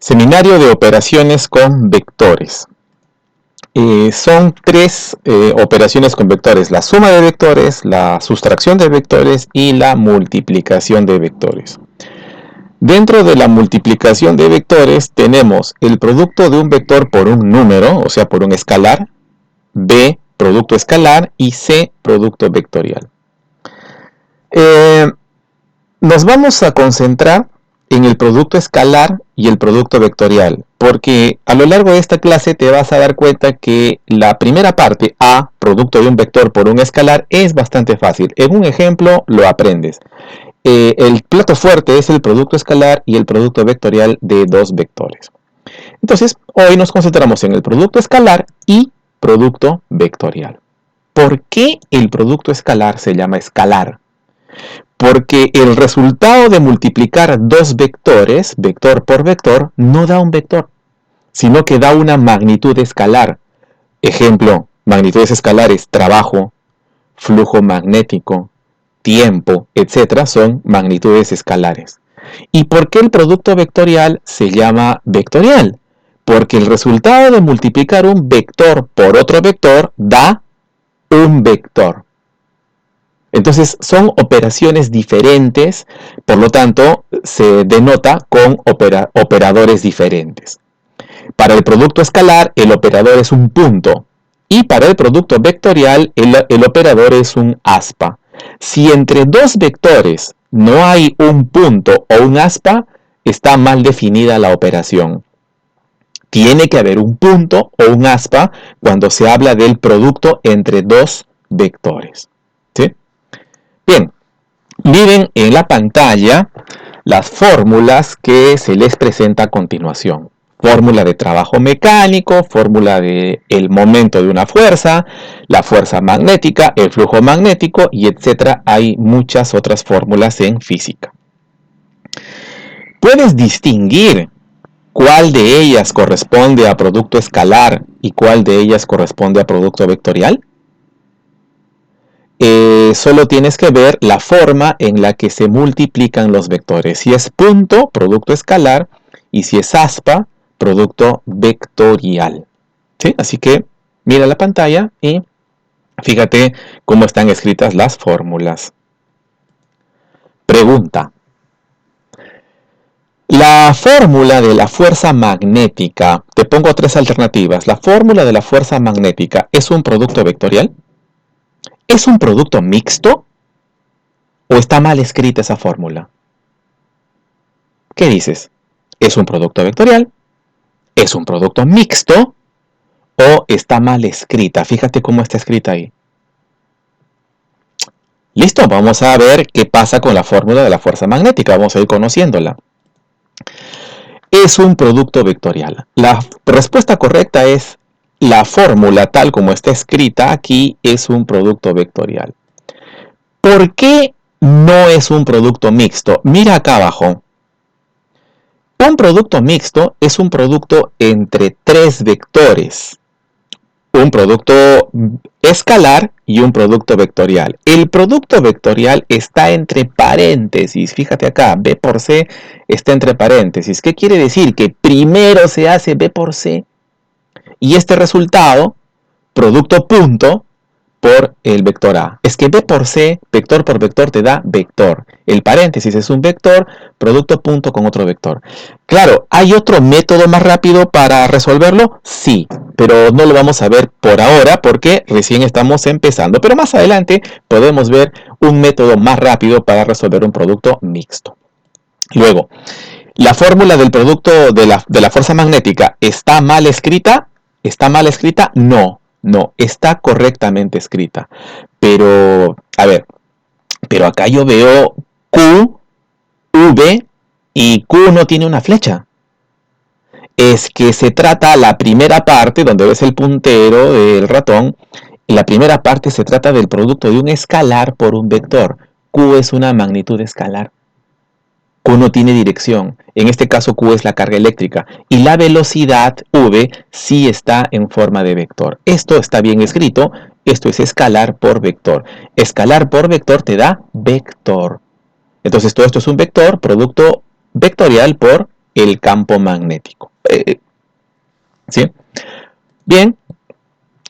Seminario de operaciones con vectores. Son tres operaciones con vectores: la suma de vectores, la sustracción de vectores y la multiplicación de vectores. Dentro de la multiplicación de vectores tenemos el producto de un vector por un número, o sea, por un escalar, B, producto escalar, y C, producto vectorial. Nos vamos a concentrar en el producto escalar y el producto vectorial, porque a lo largo de esta clase te vas a dar cuenta que la primera parte, A, producto de un vector por un escalar, es bastante fácil. En un ejemplo lo aprendes. El plato fuerte es el producto escalar y el producto vectorial de dos vectores. Entonces, hoy nos concentramos en el producto escalar y producto vectorial. ¿Por qué el producto escalar se llama escalar? Porque el resultado de multiplicar dos vectores, vector por vector, no da un vector, sino que da una magnitud escalar. Ejemplo, magnitudes escalares: trabajo, flujo magnético, tiempo, etc. son magnitudes escalares. ¿Y por qué el producto vectorial se llama vectorial? Porque el resultado de multiplicar un vector por otro vector da un vector. Entonces son operaciones diferentes, por lo tanto se denota con operadores diferentes. Para el producto escalar el operador es un punto, y para el producto vectorial el operador es un aspa. Si entre dos vectores no hay un punto o un aspa, está mal definida la operación. Tiene que haber un punto o un aspa cuando se habla del producto entre dos vectores. ¿Sí? Bien, miren en la pantalla las fórmulas que se les presenta a continuación. Fórmula de trabajo mecánico, fórmula del momento de una fuerza, la fuerza magnética, el flujo magnético, y etc. Hay muchas otras fórmulas en física. ¿Puedes distinguir cuál de ellas corresponde a producto escalar y cuál de ellas corresponde a producto vectorial? Solo tienes que ver la forma en la que se multiplican los vectores. Si es punto, producto escalar, y si es aspa, producto vectorial. ¿Sí? Así que mira la pantalla y fíjate cómo están escritas las fórmulas. Pregunta: la fórmula de la fuerza magnética, te pongo tres alternativas. La fórmula de la fuerza magnética es un producto vectorial. ¿Es un producto mixto? ¿O está mal escrita esa fórmula? ¿Qué dices? ¿Es un producto vectorial? ¿Es un producto mixto? ¿O está mal escrita? Fíjate cómo está escrita ahí. Listo, vamos a ver qué pasa con la fórmula de la fuerza magnética. Vamos a ir conociéndola. Es un producto vectorial. La respuesta correcta es: la fórmula tal como está escrita aquí es un producto vectorial. ¿Por qué no es un producto mixto? Mira acá abajo. Un producto mixto es un producto entre tres vectores. Un producto escalar y un producto vectorial. El producto vectorial está entre paréntesis. Fíjate acá, B por C está entre paréntesis. ¿Qué quiere decir? Que primero se hace B por C y este resultado, producto punto, por el vector A. Es que B por C, vector por vector, te da vector. El paréntesis es un vector, producto punto con otro vector. Claro, ¿hay otro método más rápido para resolverlo? Sí, pero no lo vamos a ver por ahora porque recién estamos empezando. Pero más adelante podemos ver un método más rápido para resolver un producto mixto. Luego, ¿la fórmula del producto de la fuerza magnética está mal escrita? ¿Está mal escrita? No. No, está correctamente escrita. Pero, a ver, pero acá yo veo Q, V, y Q no tiene una flecha. Es que se trata la primera parte, donde ves el puntero del ratón, en la primera parte se trata del producto de un escalar por un vector. Q es una magnitud escalar. Q no tiene dirección. En este caso Q es la carga eléctrica y la velocidad V sí está en forma de vector. Esto está bien escrito. Esto es escalar por vector. Escalar por vector te da vector. Entonces todo esto es un vector, producto vectorial por el campo magnético. ¿Sí? Bien,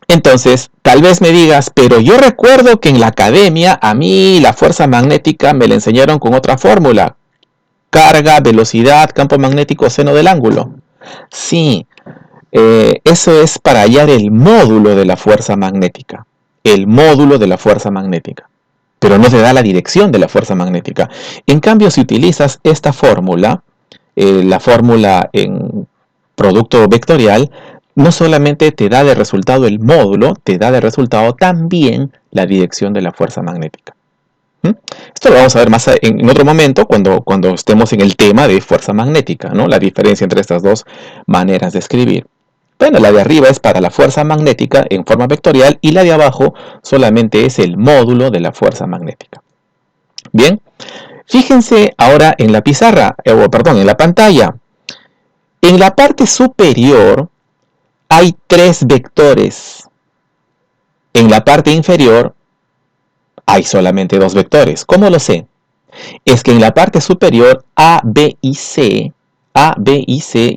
entonces tal vez me digas, pero yo recuerdo que en la academia a mí la fuerza magnética me la enseñaron con otra fórmula. Carga, velocidad, campo magnético, seno del ángulo. Sí, eso es para hallar el módulo de la fuerza magnética. El módulo de la fuerza magnética. Pero no te da la dirección de la fuerza magnética. En cambio, si utilizas esta fórmula, la fórmula en producto vectorial, no solamente te da de resultado el módulo, te da de resultado también la dirección de la fuerza magnética. Esto lo vamos a ver más en otro momento cuando estemos en el tema de fuerza magnética, ¿no? La diferencia entre estas dos maneras de escribir. Bueno, la de arriba es para la fuerza magnética en forma vectorial y la de abajo solamente es el módulo de la fuerza magnética. Bien, fíjense ahora en la pizarra, perdón, en la pantalla. En la parte superior hay 3 vectores. En la parte inferior hay solamente 2 vectores. ¿Cómo lo sé? Es que en la parte superior A, B y C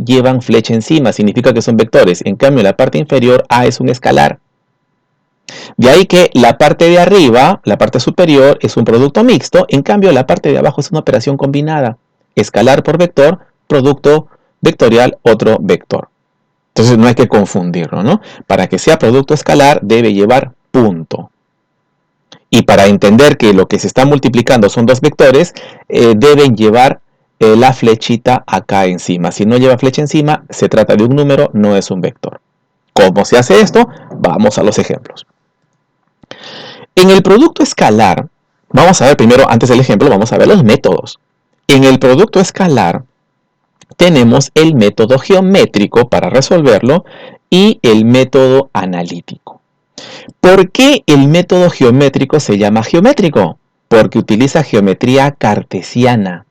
llevan flecha encima, significa que son vectores. En cambio, en la parte inferior A es un escalar. De ahí que la parte de arriba, la parte superior, es un producto mixto. En cambio, la parte de abajo es una operación combinada. Escalar por vector, producto vectorial, otro vector. Entonces no hay que confundirlo, ¿no? Para que sea producto escalar debe llevar punto. Y para entender que lo que se está multiplicando son 2 vectores, deben llevar la flechita acá encima. Si no lleva flecha encima, se trata de un número, no es un vector. ¿Cómo se hace esto? Vamos a los ejemplos. En el producto escalar, vamos a ver primero, antes del ejemplo, vamos a ver los métodos. En el producto escalar tenemos el método geométrico para resolverlo y el método analítico. ¿Por qué el método geométrico se llama geométrico? Porque utiliza geometría cartesiana.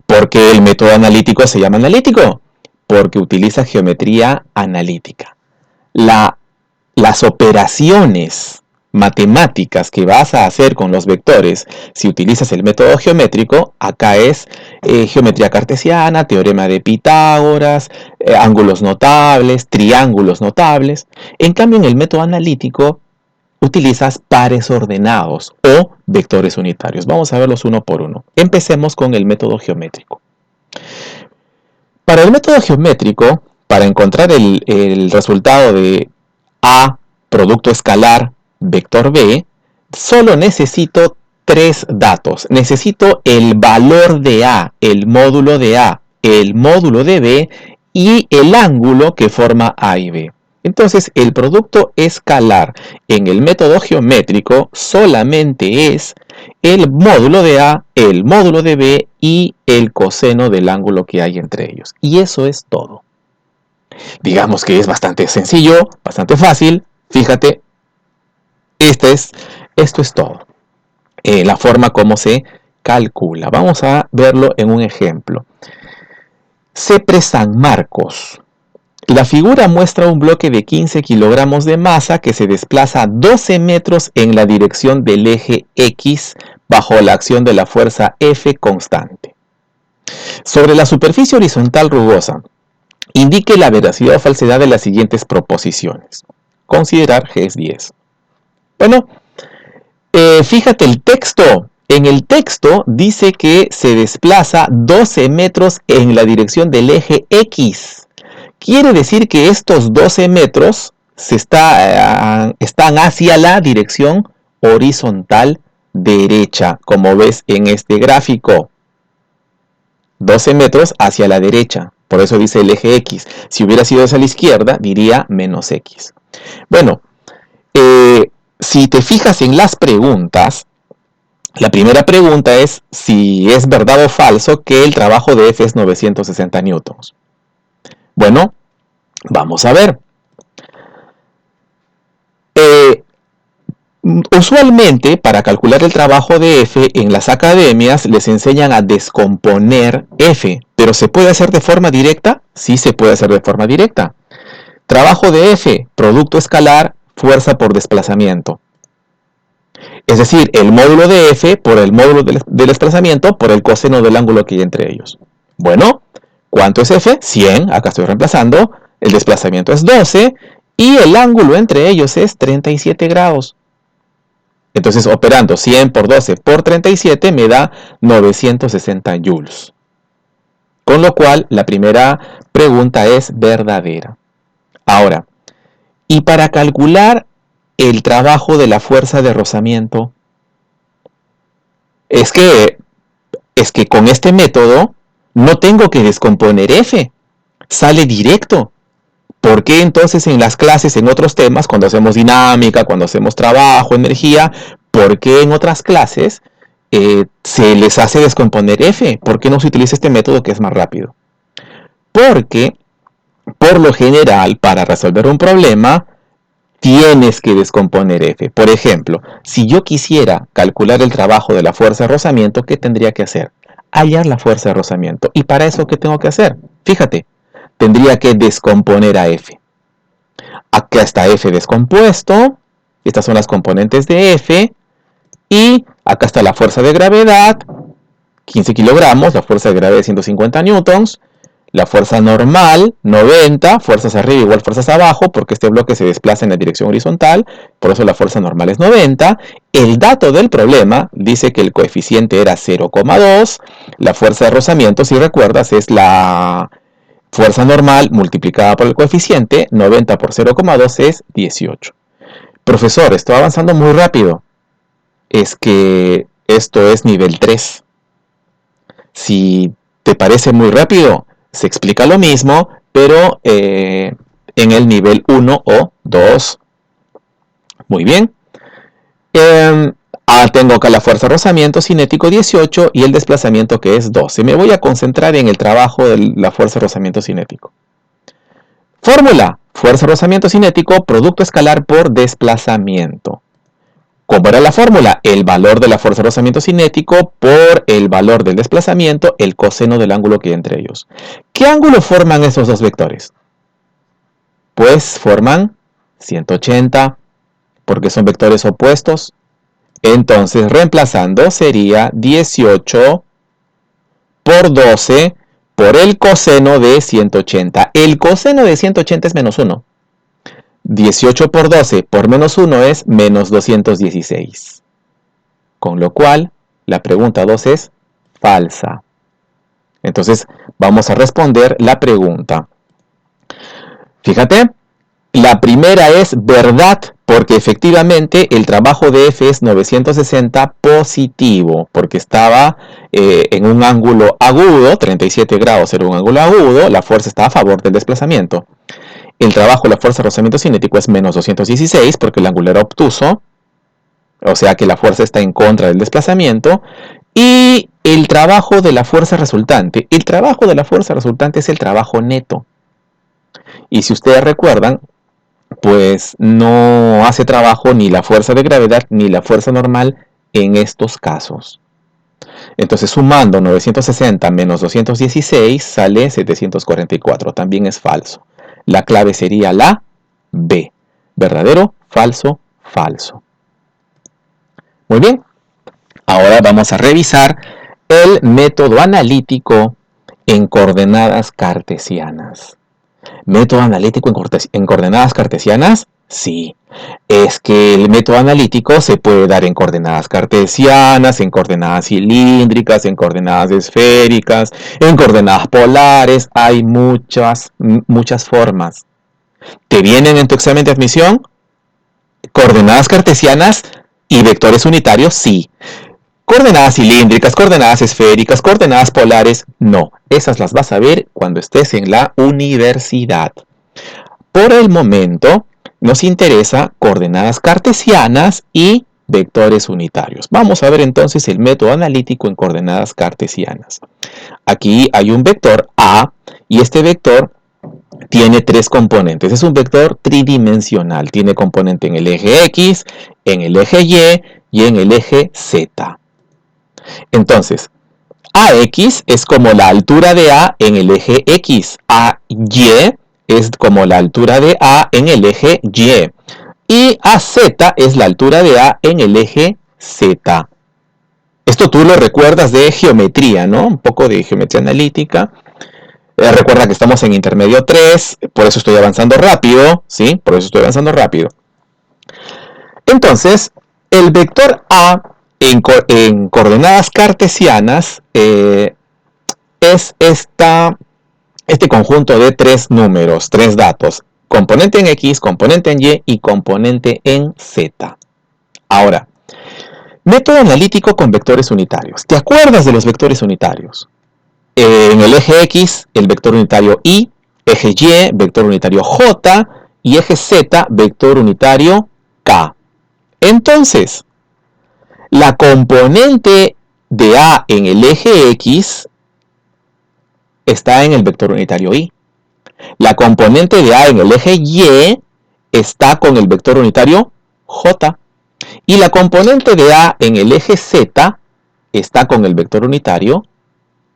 ¿Por qué el método analítico se llama analítico? Porque utiliza geometría analítica. Las operaciones matemáticas que vas a hacer con los vectores, si utilizas el método geométrico, acá es geometría cartesiana, teorema de Pitágoras, ángulos notables, triángulos notables. En cambio, en el método analítico utilizas pares ordenados o vectores unitarios. Vamos a verlos uno por uno. Empecemos con el método geométrico. Para el método geométrico, para encontrar el resultado de A, producto escalar, vector B, solo necesito 3 datos. Necesito el valor de A, el módulo de A, el módulo de B y el ángulo que forma A y B. Entonces, el producto escalar en el método geométrico solamente es el módulo de A, el módulo de B y el coseno del ángulo que hay entre ellos. Y eso es todo. Digamos que es bastante sencillo, bastante fácil. Fíjate, esto es todo. La forma como se calcula. Vamos a verlo en un ejemplo. CEPRES San Marcos. La figura muestra un bloque de 15 kilogramos de masa que se desplaza 12 metros en la dirección del eje X bajo la acción de la fuerza F constante. Sobre la superficie horizontal rugosa, indique la veracidad o falsedad de las siguientes proposiciones. Considerar GES 10. Bueno, fíjate el texto. En el texto dice que se desplaza 12 metros en la dirección del eje X. Quiere decir que estos 12 metros están hacia la dirección horizontal derecha, como ves en este gráfico. 12 metros hacia la derecha, por eso dice el eje X. Si hubiera sido hacia la izquierda, diría menos X. Bueno, si te fijas en las preguntas, la primera pregunta es si es verdad o falso que el trabajo de F es 960 newtons. Bueno, vamos a ver. Usualmente, para calcular el trabajo de F, en las academias les enseñan a descomponer F, pero ¿se puede hacer de forma directa? Sí, se puede hacer de forma directa. Trabajo de F, producto escalar, fuerza por desplazamiento. Es decir, el módulo de F por el módulo del desplazamiento por el coseno del ángulo que hay entre ellos. Bueno, ¿Cuánto es F? 100, acá estoy reemplazando. El desplazamiento es 12 y el ángulo entre ellos es 37 grados. Entonces, operando 100 por 12 por 37 me da 960 joules. Con lo cual, la primera pregunta es verdadera. Ahora, y para calcular el trabajo de la fuerza de rozamiento, es que con este método no tengo que descomponer F, sale directo. ¿Por qué entonces en las clases, en otros temas, cuando hacemos dinámica, cuando hacemos trabajo, energía, por qué en otras clases se les hace descomponer F? ¿Por qué no se utiliza este método que es más rápido? Porque, por lo general, para resolver un problema, tienes que descomponer F. Por ejemplo, si yo quisiera calcular el trabajo de la fuerza de rozamiento, ¿qué tendría que hacer? Hallar la fuerza de rozamiento. ¿Y para eso qué tengo que hacer? Fíjate, tendría que descomponer a F. Acá está F descompuesto. Estas son las componentes de F. Y acá está la fuerza de gravedad, 15 kilogramos, la fuerza de gravedad 150 newtons. La fuerza normal, 90, fuerzas arriba igual fuerzas abajo, porque este bloque se desplaza en la dirección horizontal, por eso la fuerza normal es 90. El dato del problema dice que el coeficiente era 0,2. La fuerza de rozamiento, si recuerdas, es la fuerza normal multiplicada por el coeficiente, 90 por 0,2 es 18. Profesor, estoy avanzando muy rápido. Es que esto es nivel 3. Si te parece muy rápido, se explica lo mismo, pero en el nivel 1 o 2. Muy bien. Tengo acá la fuerza de rozamiento cinético 18 y el desplazamiento que es 12. Me voy a concentrar en el trabajo de la fuerza de rozamiento cinético. Fórmula: fuerza de rozamiento cinético, producto escalar por desplazamiento. ¿Cómo era la fórmula? El valor de la fuerza de rozamiento cinético por el valor del desplazamiento, el coseno del ángulo que hay entre ellos. ¿Qué ángulo forman esos dos vectores? Pues forman 180, porque son vectores opuestos. Entonces, reemplazando, sería 18 por 12 por el coseno de 180. El coseno de 180 es menos 1. 18 por 12 por menos 1 es menos 216. Con lo cual, la pregunta 2 es falsa. Entonces, vamos a responder la pregunta. Fíjate, la primera es verdad, porque efectivamente el trabajo de F es 960 positivo, porque estaba en un ángulo agudo, 37 grados era un ángulo agudo, la fuerza está a favor del desplazamiento. El trabajo de la fuerza de rozamiento cinético es menos 216 porque el ángulo era obtuso, o sea que la fuerza está en contra del desplazamiento. Y el trabajo de la fuerza resultante. El trabajo de la fuerza resultante es el trabajo neto. Y si ustedes recuerdan, pues no hace trabajo ni la fuerza de gravedad ni la fuerza normal en estos casos. Entonces, sumando 960 menos 216 sale 744. También es falso. La clave sería la B. Verdadero, falso, falso. Muy bien. Ahora vamos a revisar el método analítico en coordenadas cartesianas. ¿Método analítico en coordenadas cartesianas? Sí. Es que el método analítico se puede dar en coordenadas cartesianas, en coordenadas cilíndricas, en coordenadas esféricas, en coordenadas polares. Hay muchas formas. ¿Te vienen en tu examen de admisión? ¿Coordenadas cartesianas y vectores unitarios? Sí. ¿Coordenadas cilíndricas, coordenadas esféricas, coordenadas polares? No. Esas las vas a ver cuando estés en la universidad. Por el momento, nos interesa coordenadas cartesianas y vectores unitarios. Vamos a ver entonces el método analítico en coordenadas cartesianas. Aquí hay un vector A y este vector tiene tres componentes. Es un vector tridimensional. Tiene componente en el eje X, en el eje Y y en el eje Z. Entonces, AX es como la altura de A en el eje X. AY es como la altura de A en el eje Y. Y AZ es la altura de A en el eje Z. Esto tú lo recuerdas de geometría, ¿no? Un poco de geometría analítica. Recuerda que estamos en intermedio 3, por eso estoy avanzando rápido, ¿sí? Por eso estoy avanzando rápido. Entonces, el vector A en coordenadas cartesianas es este conjunto de tres números, tres datos. Componente en X, componente en Y y componente en Z. Ahora, método analítico con vectores unitarios. ¿Te acuerdas de los vectores unitarios? En el eje X, el vector unitario Y, eje Y, vector unitario J, y eje Z, vector unitario K. Entonces, la componente de A en el eje X está en el vector unitario Y. La componente de A en el eje Y está con el vector unitario J. Y la componente de A en el eje Z está con el vector unitario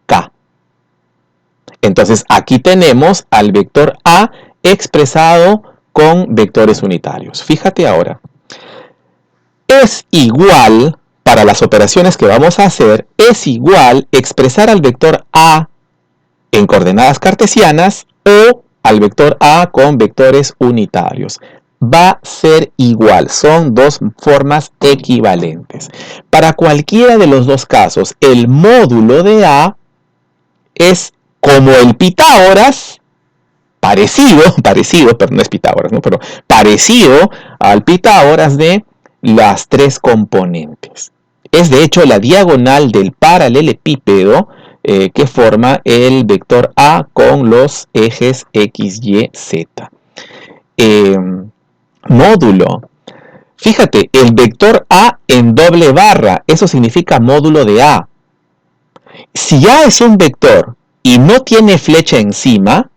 K. Entonces aquí tenemos al vector A expresado con vectores unitarios. Fíjate ahora. Es igual, para las operaciones que vamos a hacer, es igual expresar al vector A en coordenadas cartesianas o al vector A con vectores unitarios. Va a ser igual, son dos formas equivalentes. Para cualquiera de los dos casos, el módulo de A es como el Pitágoras, parecido, pero no es Pitágoras, ¿no? Pero parecido al Pitágoras de las tres componentes. Es de hecho la diagonal del paralelepípedo que forma el vector A con los ejes X, Y, Z. Módulo. Fíjate, el vector A en doble barra, eso significa módulo de A. Si A es un vector y no tiene flecha encima,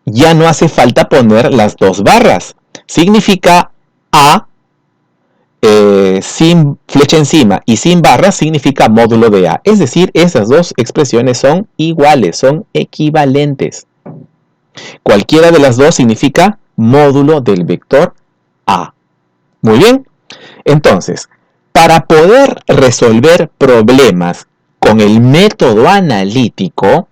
ya no hace falta poner las dos barras. Significa A sin flecha encima y sin barras significa módulo de A. Es decir, esas dos expresiones son iguales, son equivalentes. Cualquiera de las dos significa módulo del vector A. Muy bien. Entonces, para poder resolver problemas con el método analítico,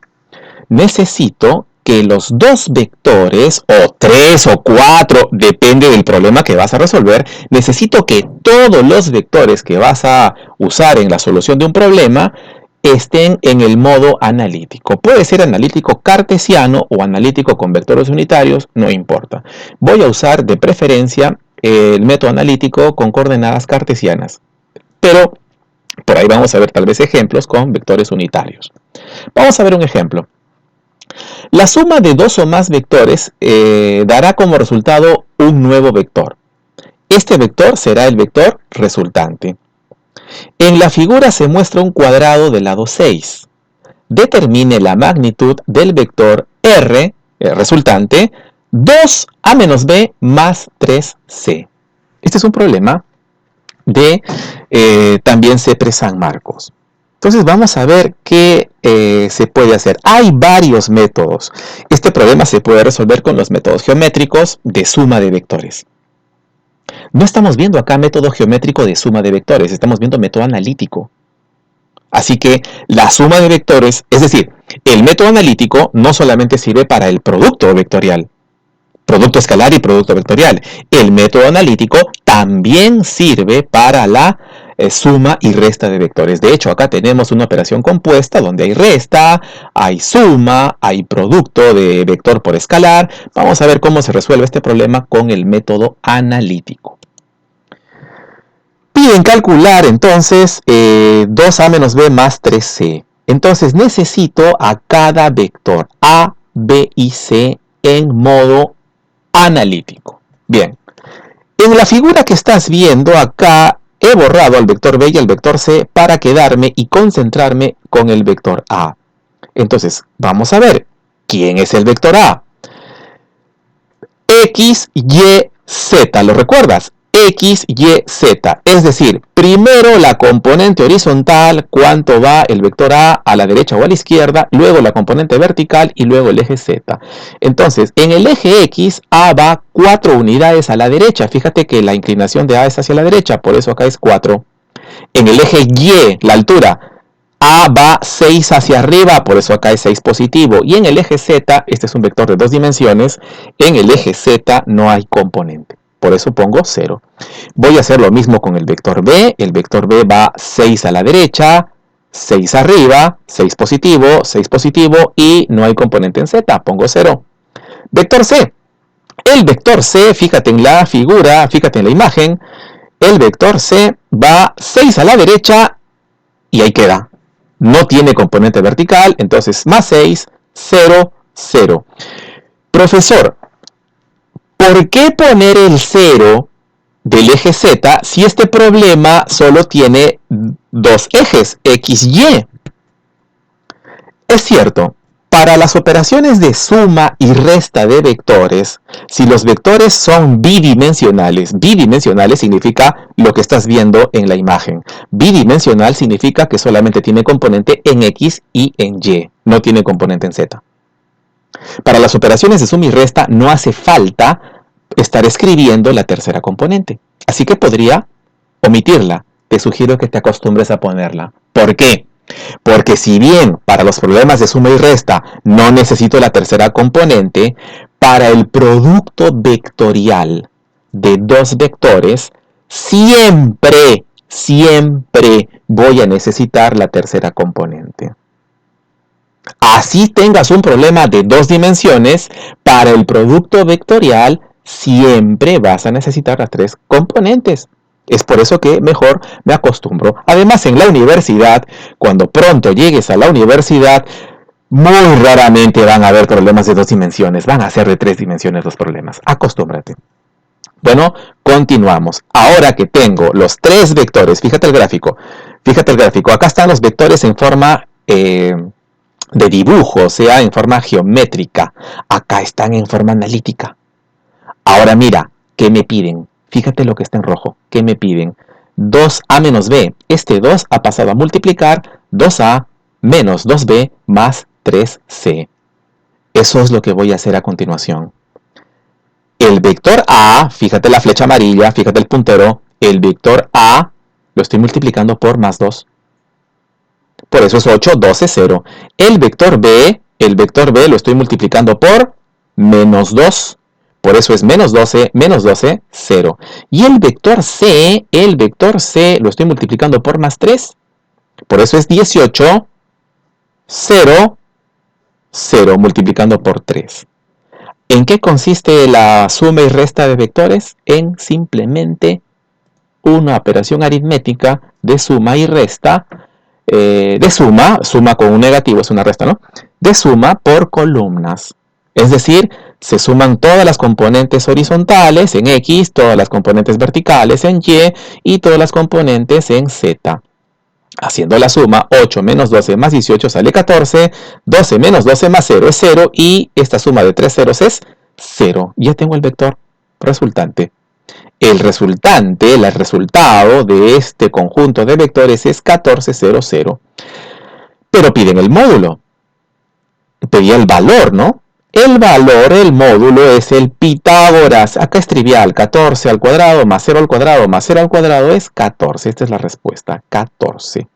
necesito que los dos vectores, o tres o cuatro, depende del problema que vas a resolver, necesito que todos los vectores que vas a usar en la solución de un problema estén en el modo analítico. Puede ser analítico cartesiano o analítico con vectores unitarios, no importa. Voy a usar de preferencia el método analítico con coordenadas cartesianas. Pero por ahí vamos a ver tal vez ejemplos con vectores unitarios. Vamos a ver un ejemplo. La suma de dos o más vectores dará como resultado un nuevo vector. Este vector será el vector resultante. En la figura se muestra un cuadrado del lado 6. Determine la magnitud del vector R, resultante, 2a menos b más 3c. Este es un problema de también CEPRE San Marcos. Entonces vamos a ver qué se puede hacer. Hay varios métodos. Este problema se puede resolver con los métodos geométricos de suma de vectores. No estamos viendo acá método geométrico de suma de vectores, estamos viendo método analítico. Así que la suma de vectores, es decir, el método analítico no solamente sirve para el producto vectorial, producto escalar y producto vectorial. El método analítico también sirve para la suma y resta de vectores. De hecho, acá tenemos una operación compuesta donde hay resta, hay suma, hay producto de vector por escalar. Vamos a ver cómo se resuelve este problema con el método analítico. Piden calcular entonces 2a menos b más 3c. Entonces necesito a cada vector a, b y c en modo analítico. Bien, en la figura que estás viendo acá he borrado al vector b y al vector c para quedarme y concentrarme con el vector a. Entonces, vamos a ver, ¿quién es el vector a? X, Y, Z, ¿lo recuerdas? X, Y, Z, es decir, primero la componente horizontal, cuánto va el vector A la derecha o a la izquierda, luego la componente vertical y luego el eje Z. Entonces, en el eje X, A va 4 unidades a la derecha, fíjate que la inclinación de A es hacia la derecha, por eso acá es 4. En el eje Y, la altura, A va 6 hacia arriba, por eso acá es 6 positivo. Y en el eje Z, este es un vector de 2 dimensiones, en el eje Z no hay componente. Por eso pongo 0. Voy a hacer lo mismo con el vector B. El vector B va 6 a la derecha, 6 arriba, 6 positivo y no hay componente en Z. Pongo 0. Vector C. El vector C, fíjate en la figura, fíjate en la imagen, el vector C va 6 a la derecha y ahí queda. No tiene componente vertical, entonces más 6, 0, 0. Profesor, ¿por qué poner el 0 del eje Z si este problema solo tiene dos ejes, X, Y? Es cierto, para las operaciones de suma y resta de vectores, si los vectores son bidimensionales significa lo que estás viendo en la imagen. Bidimensional significa que solamente tiene componente en X y en Y, no tiene componente en Z. Para las operaciones de suma y resta no hace falta estar escribiendo la tercera componente. Así que podría omitirla. Te sugiero que te acostumbres a ponerla. ¿Por qué? Porque si bien para los problemas de suma y resta no necesito la tercera componente, para el producto vectorial de dos vectores, siempre voy a necesitar la tercera componente. Así tengas un problema de 2 dimensiones, para el producto vectorial siempre vas a necesitar las 3 componentes. Es por eso que mejor me acostumbro. Además, en la universidad, cuando pronto llegues a la universidad, muy raramente van a haber problemas de 2 dimensiones. Van a ser de 3 dimensiones los problemas. Acostúmbrate. Bueno, continuamos. Ahora que tengo los 3 vectores, fíjate el gráfico. Acá están los vectores en forma de dibujo, o sea, en forma geométrica. Acá están en forma analítica. Ahora mira, ¿qué me piden? Fíjate lo que está en rojo. ¿Qué me piden? 2a menos b. Este 2 ha pasado a multiplicar 2a menos 2b más 3c. Eso es lo que voy a hacer a continuación. El vector a, fíjate la flecha amarilla, fíjate el puntero, el vector a lo estoy multiplicando por más 2. Por eso es 8, 12, 0. El vector B lo estoy multiplicando por menos 2. Por eso es menos 12, 0. Y el vector C lo estoy multiplicando por más 3. Por eso es 18, 0, 0 multiplicando por 3. ¿En qué consiste la suma y resta de vectores? En simplemente una operación aritmética de suma y resta. Suma con un negativo, es una resta, ¿no? De suma por columnas. Es decir, se suman todas las componentes horizontales en X, todas las componentes verticales en Y y todas las componentes en Z. Haciendo la suma, 8 menos 12 más 18 sale 14, 12 menos 12 más 0 es 0 y esta suma de 3 ceros es 0. Ya tengo el vector resultante. El resultado de este conjunto de vectores es 14, 0, 0. Pero piden el módulo. Pedía el valor, ¿no? El módulo es el Pitágoras. Acá es trivial. 14 al cuadrado más 0 al cuadrado más 0 al cuadrado es 14. Esta es la respuesta. 14.